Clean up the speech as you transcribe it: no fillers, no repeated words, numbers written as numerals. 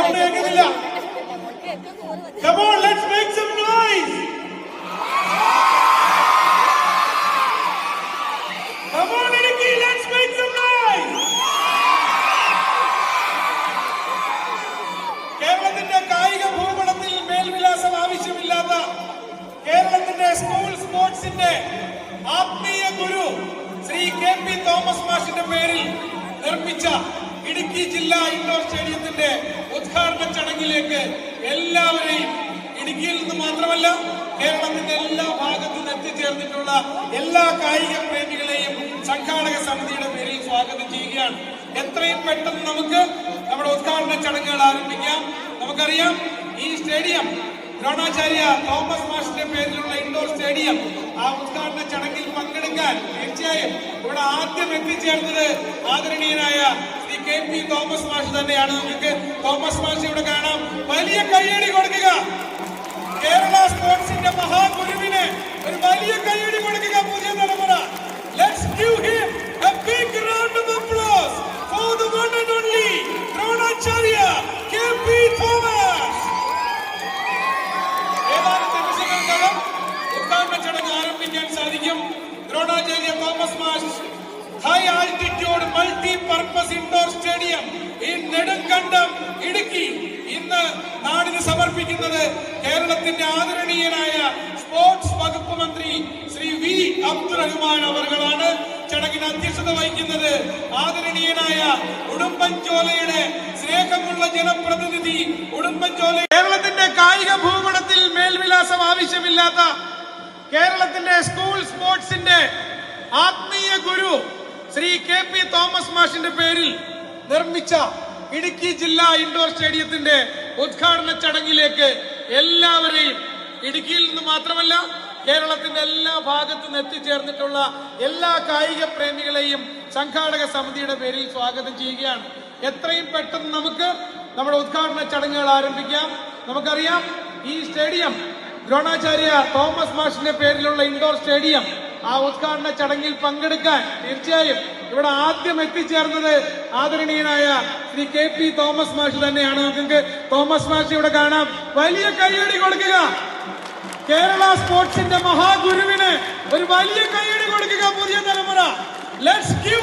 Sound കേൾക്കുന്നില്ല. Come on, let's make some noise. Come on, Idukki, let's make some noise. കേരളത്തിന്റെ കായിക ഭൂപടത്തിൽ മേൽവിലാസം ആവശ്യമില്ലാത്ത കേരളത്തിന്റെ സ്കൂൾ സ്പോർട്സിന്റെ ആത്മീയ ഗുരു ശ്രീ KP തോമസ് മാഷിന്റെ പേരിൽ നിർമ്മിച്ച ഇടുക്കി ജില്ലാ ഇൻഡോർ സ്റ്റേഡിയത്തിന്റെ ഉദ്ഘാടന ചടങ്ങിലേക്ക് എല്ലാവരെയും ഇടുക്കിയിൽ നിന്ന് മാത്രമല്ല കേരളത്തിന്റെ എല്ലാ ഭാഗത്തും എത്തിച്ചേർന്നിട്ടുള്ള എല്ലാ കായിക പ്രേമികളെയും സംഘാടക സമിതിയുടെ പേരിൽ സ്വാഗതം ചെയ്യുകയാണ്. എത്രയും പെട്ടെന്ന് നമുക്ക് നമ്മുടെ ഉദ്ഘാടന ചടങ്ങുകൾ ആരംഭിക്കാം. നമുക്കറിയാം, ഈ സ്റ്റേഡിയം ദ്രോണാചാര്യ തോമസ് മാഷിന്റെ പേരിലുള്ള ഇൻഡോർ സ്റ്റേഡിയം, ആ ഉദ്ഘാടന ചടങ്ങിൽ പങ്കെടുക്കാൻ തീർച്ചയായും ഇവിടെ ആദ്യം എത്തിച്ചേർന്നത് ആദരണീയനായ ശ്രീ KP തോമസ് മാഷ് തന്നെയാണ്. നമുക്ക് തോമസ് മാഷ് ഇവിടെ കാണാം. വലിയ കയ്യടി കൊടുക്കുക. കേരള സ്പോർട്സിന്റെ മഹാഗുരുവിന് ഒരു വലിയ കയ്യടി കൊടുക്കുക. പുതിയ തലമുറ. Let's give him a big round of applause for the one and only Dronacharya KP Thomas. ഏതാനും നിമിഷങ്ങൾക്കകം ഉദ്ഘാടന ചടങ്ങ് ആരംഭിക്കാൻ സാധിക്കും. ദ്രോണാചാര്യ തോമസ് മാഷ് high altitude multi purpose indoor stadium ഈ നെടുങ്കണ്ടം ഇടുക്കി ഇന്ന് നാടിന് സമർപ്പിക്കുന്നത് കേരളത്തിന്റെ ആദരണീയനായ സ്പോർട്സ് വകുപ്പ് മന്ത്രി ശ്രീ V അബ്ദുറഹ്മാൻ അവർകളാണ്. ചടങ്ങിന് അധ്യക്ഷത വഹിക്കുന്നത് ആദരണീയനായ ഉടുമ്പൻചോലയുടെ സ്നേഹമുള്ള ജനപ്രതിനിധി ഉടുമ്പൻചോല. കേരളത്തിന്റെ കായിക ഭൂപടത്തിൽ മേൽവിലാസം ആവശ്യമില്ലാത്ത കേരളത്തിന്റെ സ്കൂൾ സ്പോർട്സിന്റെ ആത്മീയ ഗുരു ശ്രീ KP തോമസ് മാഷിന്റെ പേരിൽ നിർമ്മിച്ച ഇടുക്കി ജില്ലാ ഇൻഡോർ സ്റ്റേഡിയത്തിന്റെ ഉദ്ഘാടന ചടങ്ങിലേക്ക് എല്ലാവരെയും ഇടുക്കിയിൽ നിന്ന് മാത്രമല്ല കേരളത്തിന്റെ എല്ലാ ഭാഗത്തും എത്തിച്ചേർന്നിട്ടുള്ള എല്ലാ കായിക പ്രേമികളെയും സംഘാടക സമിതിയുടെ പേരിൽ സ്വാഗതം ചെയ്യുകയാണ്. എത്രയും പെട്ടെന്ന് നമുക്ക് നമ്മുടെ ഉദ്ഘാടന ചടങ്ങുകൾ ആരംഭിക്കാം. നമുക്കറിയാം, ഈ സ്റ്റേഡിയം ദ്രോണാചാര്യ തോമസ് മാഷിന്റെ പേരിലുള്ള ഇൻഡോർ സ്റ്റേഡിയം, ആ ഉദ്ഘാടന ചടങ്ങിൽ പങ്കെടുക്കാൻ തീർച്ചയായും ഇവിടെ ആദ്യം എത്തിച്ചേർന്നത് ആദരണീയനായ ശ്രീ KP തോമസ് മാഷ് തന്നെയാണ്. നമുക്ക് തോമസ് മാഷ് ഇവിടെ കാണാം. വലിയ കയ്യടി കൊടുക്കുക. കേരള സ്പോർട്സിന്റെ മഹാഗുരുവിന് ഒരു വലിയ കയ്യടി കൊടുക്കുക. പുതിയ തലമുറ. Let's give